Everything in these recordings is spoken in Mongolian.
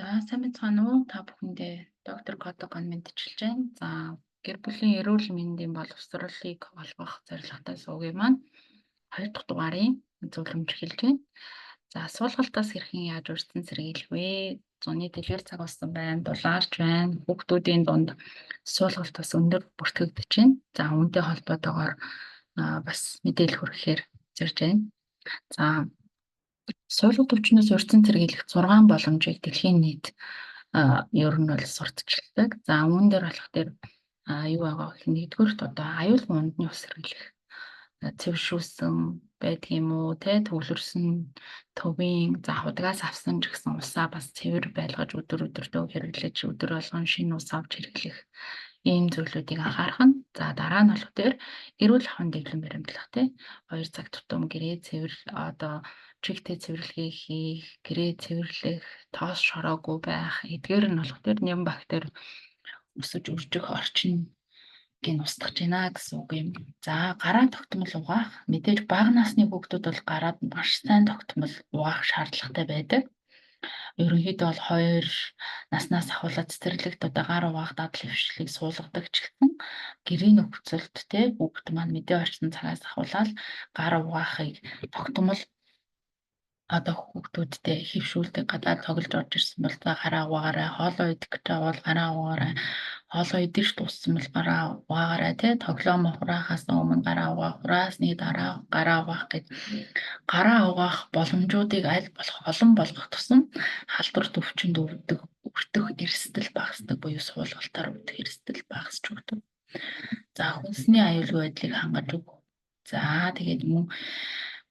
За сайн байцгаана уу? Та бүхэндээ доктор Котогон мэдчилж байна. За гэр бүлийн эрүүл мэндийн боловсролыг олгох зорилготой суугийн маань 2 дахь дугаарын зөвлөмж эхэлж байна. За суулгалтаас хэрхэн яаж урьдчилан сэргийлэх вэ? Зуны дэлгэр цаг болсон байна, дулаарч байна. Хүүхдүүдийн дунд суулгалт бас өндөр бүртгэгдэж байна. За үүнтэй холбоотойгоор бас мэдээлэл хүргэхээр зорж байна. За суулгад өвчнөөс урьдчилан сэргийлэх 6 боломжийг дэлхийн нийт ер нь бол сурталчилдаг. За үүн дээр болох дээр юу байгаа вэ? Нэгдүгüүрт одоо аюулгүй унтны ус сэргийлэх цэвэршүүлсэн байдаг юм уу те төвлөрсөн төвийн за худгаас авсан ч гэсэн усаа бас цэвэр байлгаж өдөр өдөртөө хэрэглэж өдөр болгон шинэ ус авч хэрэглэх ийм зүйлүүдийг анхаарах нь. За дараа нь болох дээр эрүүл ахуйн дэглэм баримтлах те 2 цаг тутам гэрээ цэвэр одоо чигтээ цэвэрлэгээ хийх, гэрээ цэвэрлэх, тоос шороогүй байх, эдгээр нь болох дээр нэм бактери өсөж өржих орчин гин устгах байна гэсэн үг юм. За гараа тогтмол угаах. Мэдээж бага насны хүүхдүүд бол гараад маш сайн тогтмол угаах шаардлагатай байдаг. Ерөнхийдөө бол 2 наснаас ахуулаад цэцэрлэгт одоо гар угаах дадал хвшлийг суулгадаг ч гэсэн гэрийн нөхцөлд те хүүхд маань мэдээ орчсон цагаас ахуулаад гар угаахыг тогтмол одоо хүүхдүүдтэй хөвшүүлдэг гадаад тоглож орж ирсэн бол за гараа угаагаарай, хоолоо идэх гэж бол гараа угаагаарай, хоолоо идэж дууссан бол гараа угаагаарай тий тоглоом хураахаас өмнө гараа угаах, хураасны дараа гараа угаах гэж гараа угаах боломжуудыг аль болох олон болгох тусам халдвар төвчөнд өртөх эрсдэл багасдаг буюу суулгалтаар өртөх эрсдэл багасч өгдөг. За хүнсний аюулгүй байдлыг хангаж өгөх. За тэгээд мөн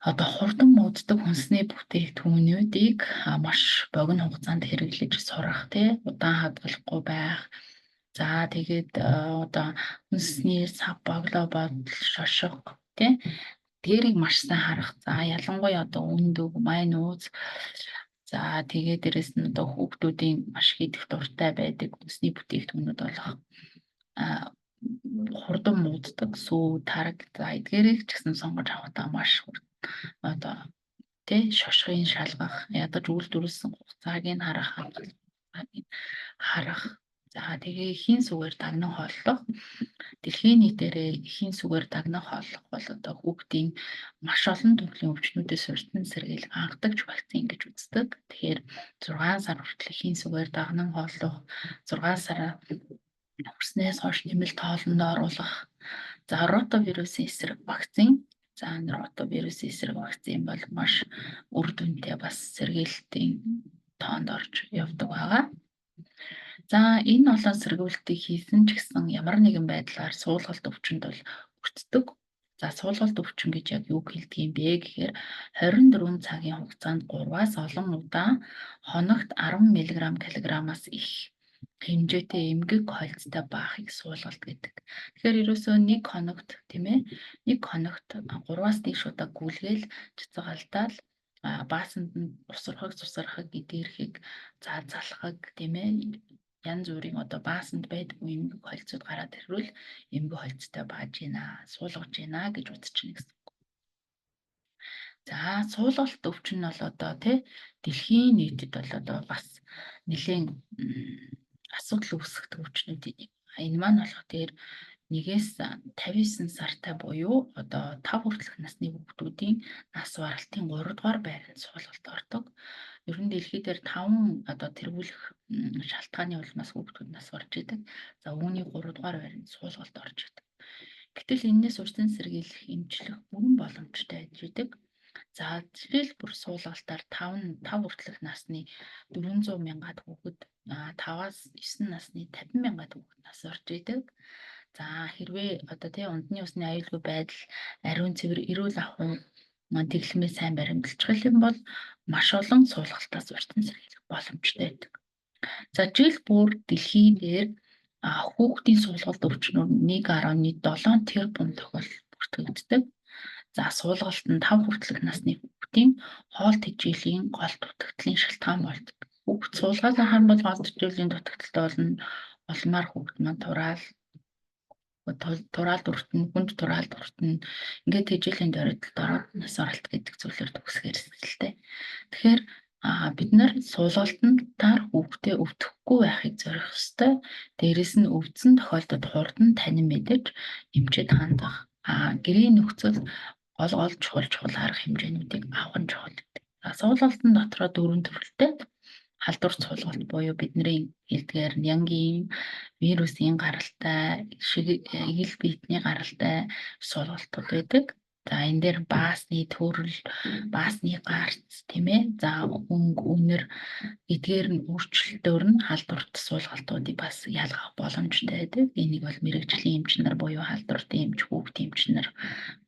одоо хурдан мууддаг хүнсний бүтээгдэхүүнүүдийг маш богино хугацаанд хэрэглэж сурах тий удаан хадгалахгүй байх. За тэгээд одоо хүнсний сав боглоо бодол шошго тий тэрийг маш сайн харах. За ялангуяа одоо өндөг, май нууц. За тэгээд дээрэс нь одоо хүүхдүүдийн маш хийдэх дуртай байдаг хүнсний бүтээгдэхүүнүүд болох хурдан мууддаг сүү, тараг за эдгээрийг ч гэсэн сонгож авахдаа маш одоо тий шошгын шалгах, ядаж үйлдвэрлэсэн хугацааг нь харах. За тэгээ эхийн сүгээр дагнан хооллох. Дэлхийн нийтээрээ эхийн сүгээр дагнан хооллох бол одоо хүүхдийн маш олон төрлийн өвчнүүдээс урьдчилан сэргийлэх анхдагч вакцин гэж үздэг. Тэгэхээр 6 сар хүртэл эхийн сүгээр дагнан хооллох, 6 сар хүрснээс хойш нэмэлт хоолндоо оруулах. За ротавирусын эсрэг вакцин. За ротавирусын эсрэг вакцин бол маш үр дүнтэй бас сэргийлэлтийн тоонд орж явдаг байгаа. За энэ олон сэргийлэлтийг хийсэн ч гэсэн ямар нэгэн байдлаар суулгалт өвчнөд бол өртдөг. За суулгалт өвчин гэж яг юу хэлдэг юм бэ гэхээр 24 цагийн хугацаанд 3-аас олон удаа хоногт 10 мг кг-аас их хэмжээтэй эмгэг хольцтой баахыг суулгалт гэдэг. Тэгэхээр ерөөсөө нэг хоногт тийм ээ нэг хоногт 3-аас дээш удаа гүйлгээл цэцгэлдаал баасанд нь цусрахаг эдгэрхийг залхаг тийм ээ янз бүрийн одоо баасанд байдгүй эмгэг хольцууд гараад ирвэл эмгэг хольцтой бааж гинэ, суулгаж гинэ гэж үзчихнэ гэсэн. За суулгалт өвчин нь бол одоо тий дэлхийн нийтэд бол одоо бас нэлээд асуудал үүсгэх өвчнүүдийн нэг. Энэ маань болох дээр 1-ээс 59 сартай буюу одоо 5 хүртэлх насны хүүхдүүдийн нас баралтын 3 дугаар байранд суулгалт ордог. Ер нь дэлхий дээр 5 одоо тэргүүлэх шалтгааны улмаас хүүхдүүд нас барж идэг. За үүний 3 дугаар байранд суулгалт орж идэг. Гэтэл энэс урьдчилан сэргийлэх эмчлэх бүрэн боломжтой байж идэг. За жишээлбэл суулгалтаар 5 хүртэлх насны 400 мянгаад хүүхэд 5-аас 9 насны 50 мянгаад хүүхэд нас орж идэг. За хэрвээ одоо тий ундны усны аюулгүй байдал, ариун цэвэр, эрүүл ахуйн дэглэмээ сайн баримталчих юм бол маш олон суулгалтаас урьдчилан сэргийлэх боломжтой байдаг. За жил бүр дэлхий дээр хүүхдийн суулгалт өвчнүүд 1.7 тэрбум тохиолдолд бүртгэгддэг. За суулгалт нь 5 хүртэлх насны хүүхдийн хоол тэжээлийн гол дутагдлын шалтгаан болдог. Хүүхд суулгаад ахын бол гол тэжээлийн дутагдaltaй болно. Улмаар хүүхд маань тураалд өртөн, хүнд тураалд өртөн ингээд тэжээлийн дөрөлд ороод нас оролт гэдэг зүйлээр төгсгөр эрсдэлтэй. Тэгэхээр Бид нар суулгалтанд таар хүүхдээ өвдөхгүй байхыг зорих ёстой. Дээрэс нь өвдсөн тохиолдолд хурдан танин мэдэж эмчэд хандах. Гэрийн нөхцөл гол чухал арга хэмжээнүүдийг авах нь чухал гэдэг. Суулгалтын дотроо 4 төрөлтэй халдвар суулгалт буюу бидний хэлдгээр нянгийн, вирусын гаралтай, эгэл биетний гаралтай суулгалтууд байдаг. За энэ дээр баасны төрөл, баасны гарц тийм ээ. За үнэр эдгээр нь өөрчлөлтөөр нь халдварт суулгалтуудыг бас ялгах боломжтой байдаг. Энийг бол мэрэгжлийн эмч нар буюу халдвартын эмч, хүүхдийн эмч нар,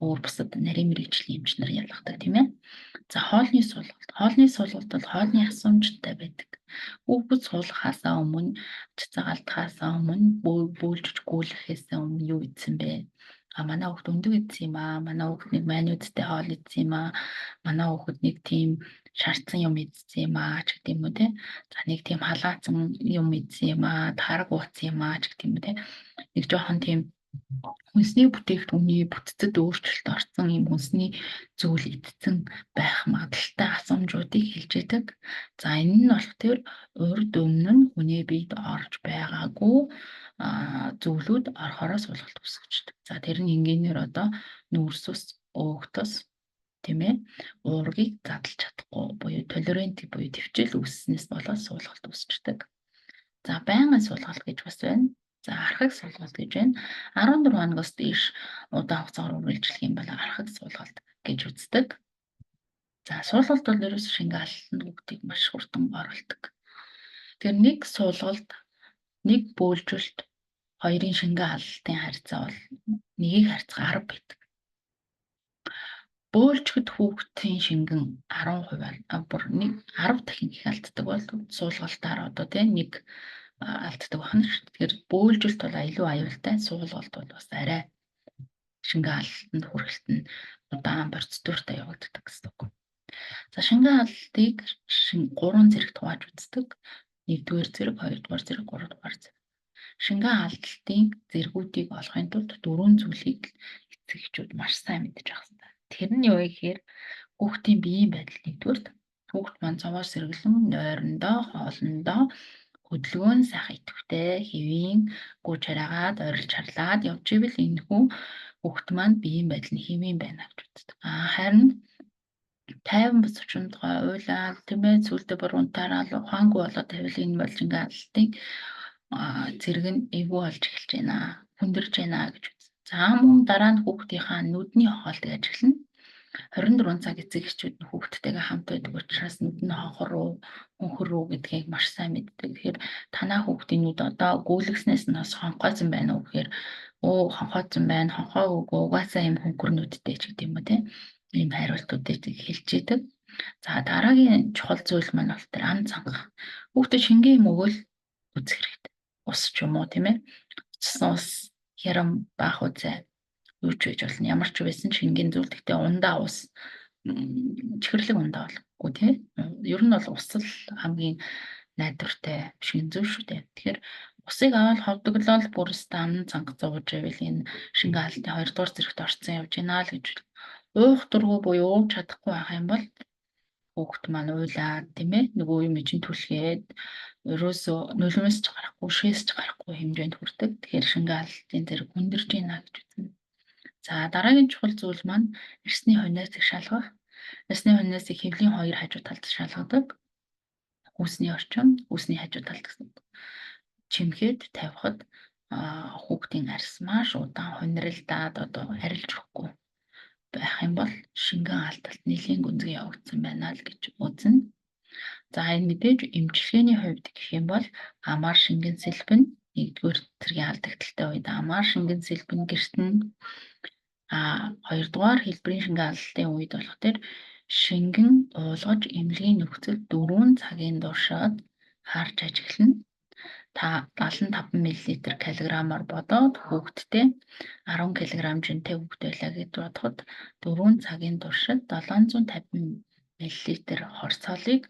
өөр бусад нарийн мэрэгжлийн эмч нар ялгадаг тийм ээ. За хоолны суулгалт. Хоолны суулгалт бол хоолны асуумжтай байдаг. Хүүхэд суулгахаасаа өмнө, цэцэг өмнө, бөөлжж гүйлгэхээс өмнө юу идсэн бэ? Манай хүүхэд өндөг идсэн юм аа. Манай хүүхэд нэг маниудтай хоол идсэн юм аа. Манай хүүхэд нэг тийм шаардсан юм идсэн юм аа ч гэдэг юм уу те. За нэг тийм халаацсан юм идсэн юм аа, тараг ууцсан юм аа ч гэдэг юм уу те. Нэг жоохон тийм хүнсний бүтээгдэхүүний бүтцэд өөрчлөлт орсон юм хүнсний зүйл идсэн байх магадaltaй асуумжуудыг хэлж идэг. За энэ нь болохоор урд өмнө нь хүний биед орж байгаагүй зүйлүүд орохоороо суулгалт үүсгэждэг. За тэр нь энгийнээр одоо нүүрс ус, өөгтөс тийм ээ уургийг задлж чадахгүй буюу толерент буюу төвчл үүсснээс болоод суулгалт үүсчдэг. За байнгын суулгалт гэж бас байна. За архаг суулгалт гэж байна. 14 хоногоос дээш удаан хугацаагаар үргэлжлэх юм бол архаг суулгалт гэж үздэг. За суулгалт бол ерөөс шингээ алланд бүгдийг маш хурдан оруулдаг. Тэгэхээр нэг суулгалт, нэг бөөлжөлт, хоёрын шингээ аллалтын харьцаа бол нэгийг харьцах 10 байдаг. Бөөлжгөд хүүхдийн шингэн 10% бүр 10 дахин их алддаг бол суулгалтаар одоо тийм нэг алддаг байна шүү. Тэгэхээр бөөлжөлт бол илүү аюултай, суулгалт бол бас арай шингээ аллалтанд хүрэхэд нь удаан процедуртай явагддаг гэсэн үг. За шингээ аллалтыг 3 зэрэгт хувааж үздэг. 1-р зэрэг, 2-р зэрэг, 3-р зэрэг. Шингээ аллалтын зэргүүдийг олохын тулд 4 зүйлийг эцэгчүүд маш сайн мэдэж авах хэрэгтэй. Тэр нь юу вэ гэхээр хүүхдийн биеийн байдал 1-р хүүхд маань цаваар сэргэлэн нойрондоо, хоолндоо хөдөлгөөн сайхан идэвхтэй, хэвийн гүйж хараагаад орилж харлаад явж ивэл энэ хүүхд маань биеийн байдал нь хэвийн байна гэж үздэг. Харин тайван бус очиндгой уйлаад тийм ээ сүултээ бүр унтаараа ухаангүй болоод тавил энэ бол шингээ аллалтын зэрэг нь эвгүй болж эхэлж байна. Хүндэрж байна гэж үздэг. За мөн дараа нь хүүхдийнхаа нүдний хоолтыг ажиглана. 24 цаг эцэгчүүд нь хүүхдтэйгээ хамт байдаг учраас нүдний хонхор руу гэдгийг маш сайн мэддэг. Тэгэхээр танаа хүүхдийн нүд одоо гүйлгэснээс нь бас хонхойсон байна уу гэхээр хонхойсон байна, хонхоо үгүй угаасаа юм хөнгөр нүдтэй ч гэдэг юм уу тийм ийм хариултуудыг хэлж идэг. За дараагийн чухал зүйл маань бол тэр ам цангах. Хүүхдэд шингээ юм өгөөл үзэх хэрэгтэй. Ус ч юм уу тийм ээ. Уцсан ус, хярам, баах үзээ юу ч байж болно. Ямар ч байсан шингийн зүйл гэхдээ ундаа ус чихэрлэг ундаа болохгүй тийм. Ер нь бол ус л хамгийн найдвартай шингэн зүйл шүү дээ. Тэгэхээр усыг аваад ховдоглол бүрээс ам цанга зовж ивэл энэ шингээ аллалтын 2-р зэрэгт орцсон явж байна л гэж уух дургу буюу ууж чадахгүй байх юм бол хүүхд маань уйлаад тийм ээ нөгөө юм чинь түлхээд ерөөсөө нулимс ч гарахгүй, шээс ч гарахгүй хэмжээнд хүрдэг. Тэгэхээр шингээ аллалтын зэрэг хүндэрж байна гэж үзнэ. За дараагийн чухал зүйл маань эрсний хойноосыг шалгах. Эрсний хойноосыг хэвлийн 2 хажуу талд шалгадаг. Үүсний орчим, үүсний хажуу талд гэсэн. Чимхэд тавихад хүүхдийн арьс маш удаан хонирилдаад одоо арилж өгөхгүй байх юм бол шингэн алдалт нэлийн гүнзгий явагдсан байна л гэж үзнэ. За энэ мэдээж эмчилгээний хувьд гэх юм бол амаар шингэн сэлбэн 1-р зэргийн алдагдaltaй үед амаар шингэн сэлбэн гэртэн 2-дугаар хэлбэрийн шингэн аллалтын үед болох тэр шингэн уулгаж эмнэлгийн нөхцөл 4 цагийн туршид харж ажиглана. Та 75 мл килограммаар бодоод хүүхдтэй 10 кг жинтэй хүүхд байлаа гэж бодоход 4 цагийн туршид 750 мл хорцоолыг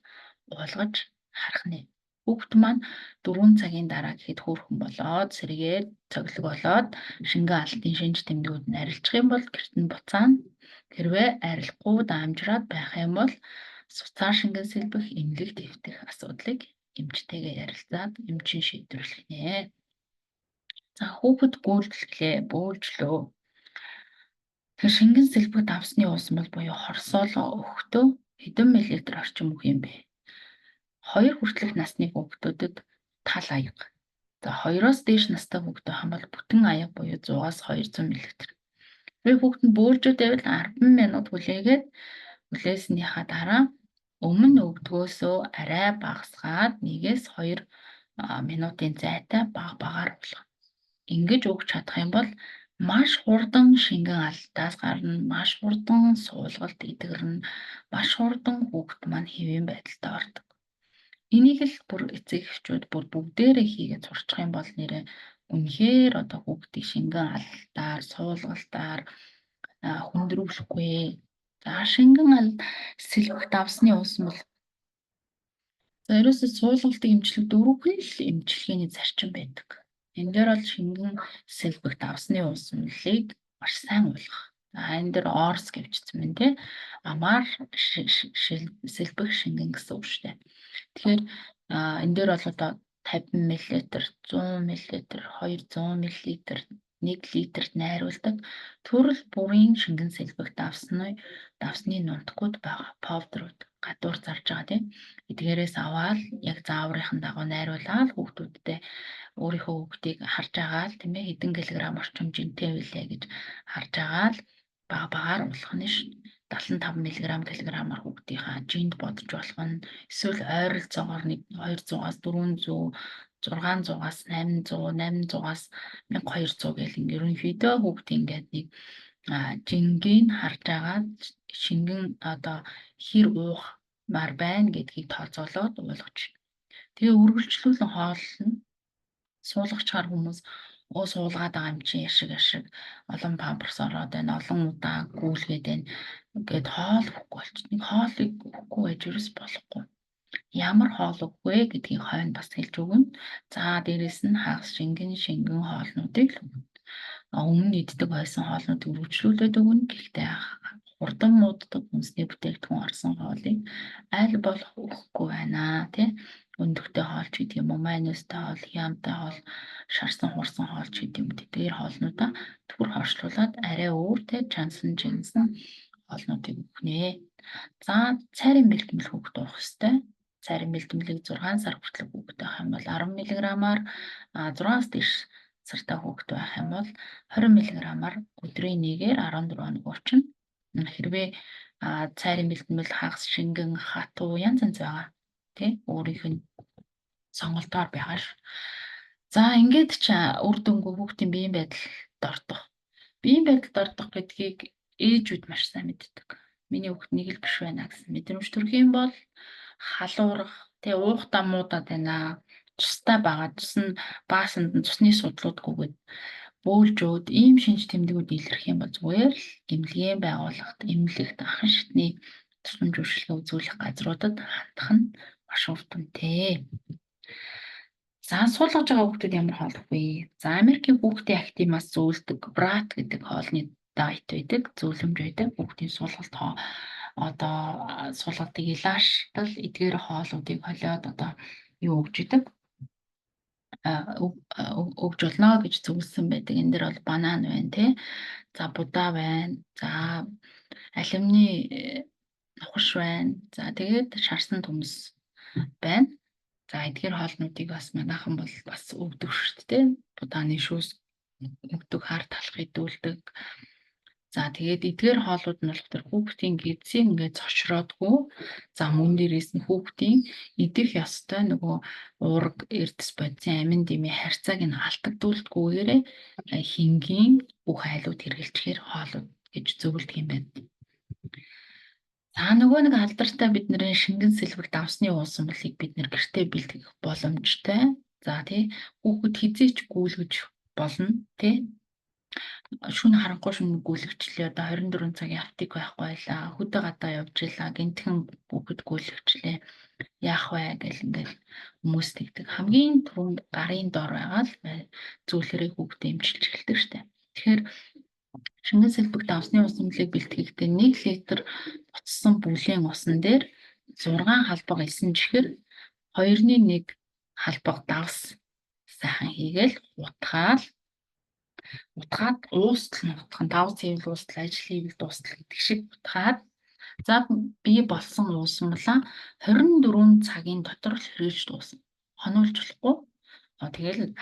уулгаж харах нэ. Хүүхд маань 4 цагийн дараа гэхэд хөөрхөн болоод сэргээд цоглог болоод шингэн аллалтын шинж тэмдгүүд нь арилжих юм бол гэрт нь буцаана. Хэрвээ арилахгүй даамжраад байх юм бол суцаар шингэн сэлбэх, эмнэлэг дэвтэх асуудлыг эмчтэйгээ ярилцаад эмчин шийдвэрлэх нэ. За хүүхэд гүйцэлглээ, бөөлжлөө. Тэгэхээр шингэн сэлбэгт авсны уусмал буюу хорсоолоо өгөхдөө хэдэн миллилитр орчим өгөх юм бэ? 2 хүртэлх насны хүүхдүүдэд тал аяга. За 2-оос дээш настай хүүхдүүд хамбал бүтэн аяга буюу 100-аас 200 мл. Тэр хүүхэд нь бөөлжөд байвал 10 минут хүлээснийхаа дараа өмнө өгдгөөсөө арай багасгаад 1-ээс 2 минутын зайтай багаар болгоно. Ингэж өгч чадах юм бол маш хурдан шингэн алдаас гарна, маш хурдан суулгалт идэгрэн, маш хурдан хүүхэд маань хэвийн байдалтай ордог. Энийг л бүр эцэг эхчүүд бүр бүгдээрээ хийгээд сурчих юм бол нэрээ үнэхээр одоо хүүхдийг шингэн алдаар, суулгалтаар хүндрүүлэхгүй. За шингэн сэлбэгт авсны уусмал. За ерөөсөө суулгалтыг эмчлэх дөрвөн л эмчилгээний зарчим байдаг. Энэ дээр бол шингэн сэлбэгт авсны уусмалыг маш сайн ойлгох. За энэ дээр орс гэвчсэн байна тий. Амар сэлбэх шингэн гэсэн үг шүү дээ. Тэгэхээр энэ дээр бол одоо 50 мл, 100 мл, 200 мл, 1 литрт найруулдаг төрөл бүрийн шингэн сэлбэгт давсны нунтгууд байгаа. Повдрууд гадуур зарж байгаа тийм. Эдгээрээс аваад яг зааврынхан дагуу найруулаад хүүхдүүдтэй өөрийнхөө хүүхдийг харж агаал тийм ээ хэдэн килограмм орчим жинтэй байлээ гэж харж агаал багаар болох нь ш. 75 мг килограммаар хүүхдийнхаа жинд бодож болох нь эсвэл ойролцоогоор 200-аас 400, 600-аас 800, 800-аас 1200 гэл ерөнхийдөө хүүхдийн ингээд нэг жингийн харж агаад шингэн одоо хэр уухмаар байна гэдгийг тооцоолоод ойлгож. Тэгээ үргэлжлүүлэн хооллно. Суулгачаар хүмүүс суулгаад байгаа юм чи яшиг олон памперс ороод байна, олон удаа гүйлгээд байна гэд хоол өгөхгүй болчих. Нэг хоолыг өгөхгүй байж ерөөс болохгүй. Ямар хоол өгөх вэ гэдгийг хойно бас хэлж өгнө. За дээрэс нь хагас шингэн хоолнуудыг л өгнө. Өмнө иддэг байсан хоолнуудыг үргэлжлүүлээд өгнө. Гэхдээ хурдан мууддаг хүнсний бүтээгдэхүүн орсон хоолыг аль болох өгөхгүй байна тий. Өндөгтэй хоол ч гэдэг юм уу, майонезтай хоол, хямтай хоол, шарсан хурсан хоол ч гэдэг юм. Тэдгээр хоолнуудаа түр хоршлуулад арай өөртэй чансан хоолнуудыг өгнэ. За цайрын бэлтгэл хүүхэд уух ёстой. Цайрын бэлтгэлийг 6 сар хүртэл хүүхэд байх юм бол 10 мг-аар 6-аас дээш сартай хүүхэд байх юм бол 20 мг-аар өдрийн нэгээр 14 хоног уучна. Хэрвээ цайрын бэлтгэл хагас шингэн хатуу янз байгаа. Тэ өөрийнх нь сонголтоор байгаа ш. За ингээд ч үр дүнгүй хүүхдийн биеийн байдалд ордог. Биеийн байдалд ордог гэдгийг ээжүүд маш сайн мэддэг. Миний хүүхд нэг л биш байна гэсэн мэдрэмж төрөх юм бол халуурах, тэ уухтаа муудаад байна. Цустай байгаа. Цус нь баасанд нь цусны судлууд гүгээд бөөлжөөд ийм шинж тэмдгүүд илэрх юм бол зүгээр л эмнэлгийн байгууллагт эмнэлэгт ахын шатны тусламж үйлчилгээ үзүүлэх газруудад хандах нь маш үр дүнтэй. За суулгаж байгаа хүүхдүүд ямар хоол өгөх вэ? За Америкийн хүүхдийн актимаас зөвлөдөг брат гэдэг хоолны дайет байдаг, зөвлөмж байдаг. Хүүхдийн суулгалтыг илааштал эдгээр хоолуудыг холиод юу өгж идэг? Өгж болно гэж зөвлөсөн байдаг. Энэ дэр бол банан байна тий. За будаа байна. За алюмины нухаш байна. За тэгээд шарсан төмс байна. За эдгээр хоолнуудыг бас манайхан бол бас өгдөг шүү дээ. Будааны шүүс өгдөг, хар талах идүүлдэг. За тэгээд эдгээр хоолууд нь болохоор хүүхдийн гидсийг ингээд цошроодгүй. За мөн дээрээс нь хүүхдийн идэх ёстой нөгөө уурга, эрдэс бодисын амин дэмий харьцааг нь алдагдуулдаггүйгээр хингийн бүх айлууд хэрэглэхээр хоолууд гэж зөвлөдөг юм байна. За нөгөө нэг алдартай бидний шингэн сэлбэгт авсны уусмалыг бид нэр гэртээ бэлтгэх боломжтой. За тий хүүхэд хизээч гүйлгэж болно тий. Шүн харанхуй шүн гүйлгчлээ одоо 24 цагийн аптик байхгүй байлаа. Хөдөө гадаа явж илаа. Гинтхэн хүүхэд гүйлгчлээ. Яах вэ гэл ингээл хүмүүс тэгдэг. Хамгийн түрүүнд гарын дор байгаа л зүйлэрээ хүүхдээ эмчилж эхэлдэг штэ. Тэгэхээр шингэн сэлбэгт авсны уусмалыг бэлтгэхдээ 1 литр буцсан бүлийн усан дээр 6 халбаг элсэн чихэр 2-1 халбаг давс сайхан хийгээл утгаад уустал нь утгах нь 5 цэвэл уустал ажил хийвэл дуустал гэдэг шиг утгаад за би болсон уусмалаа 24 цагийн дотор л хэрэгж дуусна. Хонуулж болохгүй. Тэгэл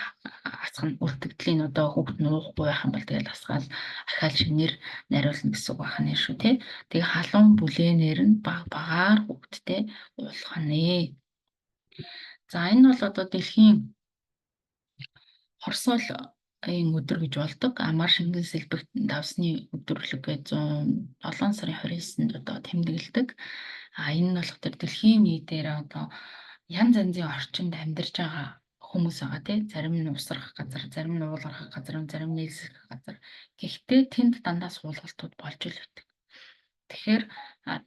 асах нь үлдэгдлийн одоо хүүхд нь уухгүй байх юм бол тэгэл асгаал ахаал шинээр найруулна гэсэн үг байна шүү тий. Тэгээ халуун бүлээнээр нь багаар хүүхдтэй уулгах нэ. За энэ бол одоо дэлхийн Хорсоолын өдөр гэж болдог. Амар шингэн сэлбэгт давсны өдрөлөг гэж 7 сарын 29-нд одоо тэмдэглэдэг. Энэ нь болохоор дэлхийн нийтээр одоо янз янзын орчинд амьдарч байгаа хүмүүс байгаа тий. Зарим нь усрах газар, зарим нь уулгарах газар, зарим нь нийлсэх газар. Гэхдээ тэнд дандаа суулгалтууд болж л байдаг. Тэгэхээр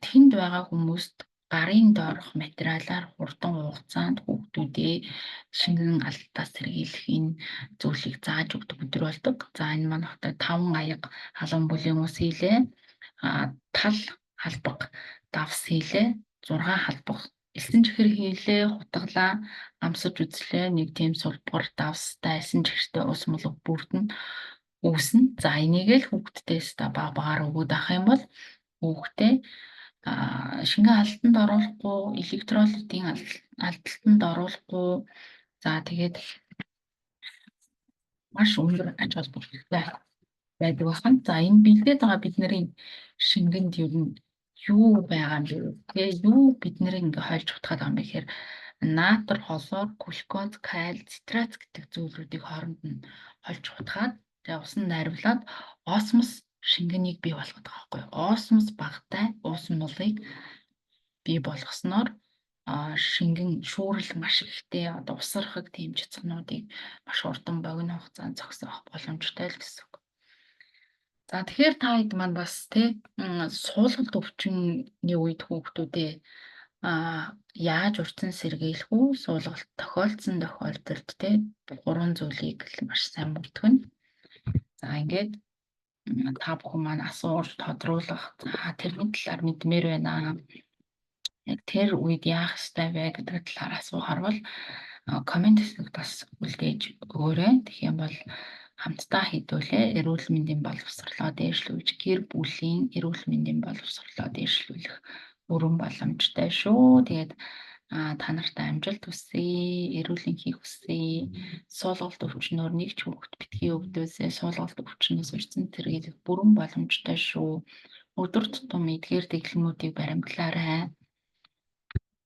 тэнд байгаа хүмүүст гарын доорх материалаар хурдан хугацаанд хүүхдүүдээ шингэн алдаас сэргийлэх энэ зүйлийг зааж өгдөг өдөр болдог. За энэ маань одоо 5 аяга халуун бүлийн ус хийлээ. Тал халбаг давс хийлээ. 6 халбаг элсэн чихэр хийлээ, хутгалаа, амсаж үзлээ. Нэг тийм сулбар давстай элсэн чихэртэй ус мулаг бүрдэн үүснэ. За энийг л хүүхддээс багаар өгөөд авах юм бол хүүхдээ шингэн алданд оруулахгүй, электролитийн алдалтанд оруулахгүй. За тэгээд маш өндөр ач холбогдолтой байдаг байна. За энэ бэлдээд байгаа бидний шингэнд юу байгаа юм бэ? Тэгээ юу бид нэр ингээ хольж утгаад байгаа юм бэ гэхээр натр, холоор, глюкоз, калий, цитрат гэдэг зүйлүүдийг хооронд нь хольж утгаад тэгээ усан найруулад осмос шингэнийг бий болгоод байгаа байхгүй юу? Осмос багтай ус мулыг бий болгосноор шингэн шүүрэл маш ихтэй одоо усрахыг тийм цэцгнүүдийг маш хурдан богино хугацаанд зогсоох боломжтой л гэсэн үг. За тэгэхээр та хэд маань бас тий суулгалт өвчнөний үед хүүхдүүдээ яаж урьдчилан сэргийлэх үү? Суулгалт тохиолдсон тохиолдолд тий 3 зүйлийг л маш сайн мөрдгөн. За ингээд та бүхэн маань асууж тодруулах. За тэрний талаар мэдмээр байна. Яг тэр үед яах ёстой вэ гэдэг талаар асуухаар бол комент хэсэгт бас үлдээж өгөөрэй. Тэгэх юм бол хамтдаа хэдүүлээ эрүүл мэндийн боловсролоо дээшлүүлж гэр бүлийн эрүүл мэндийн боловсролоо дээшлүүлэх бүрэн боломжтой шүү. Тэгээд та нартай амжилт хүсье, эрүүл энхийг хүсье. Суулгалт өвчнөөр нэг ч хүүхэд битгий өвдөөсөө суулгалт өвчнөөс урьдчилан сэргийлэх бүрэн боломжтой шүү. Өдөр тутам эдгээр дэглэмүүдийг баримтлаарай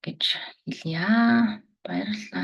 гэж хэлье. Баярлалаа.